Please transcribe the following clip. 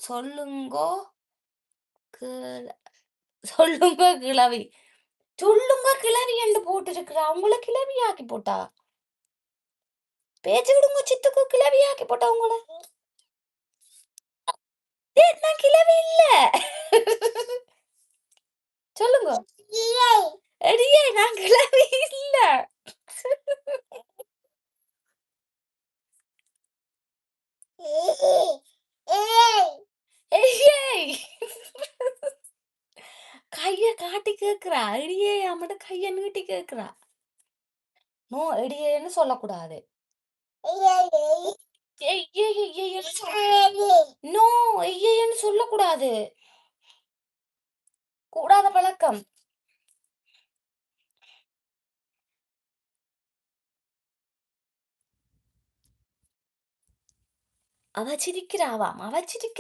சொல்லுங்கோ கிள சொல்லுங்க கிழவி. சொல்லுங்க கிழவி என்று போட்டிருக்கிறா. உங்கள கிழவியாக்கி போட்டா. பேச்சு விடுங்க சித்துக்கு கிழவியாக்கி போட்டா உங்கள. ஏய் நான் கிழவி இல்ல. சொல்லுங்க. எடியே நான் கிழவி இல்ல. ஏய். கைய காட்டி கேட்கிறா. எடியே அம்மட கைய நீட்டி கேட்கிறா. நோ எடியேன்னு சொல்லக்கூடாது. ஏய் ஏய் ஏய் ஏய்ன்னு நோ ஐயையேன்னு சொல்லக்கூடாது. கூடாத பழக்கம். அவ சிரிக்கிறாவாம். அவ சிரிக்கிறா.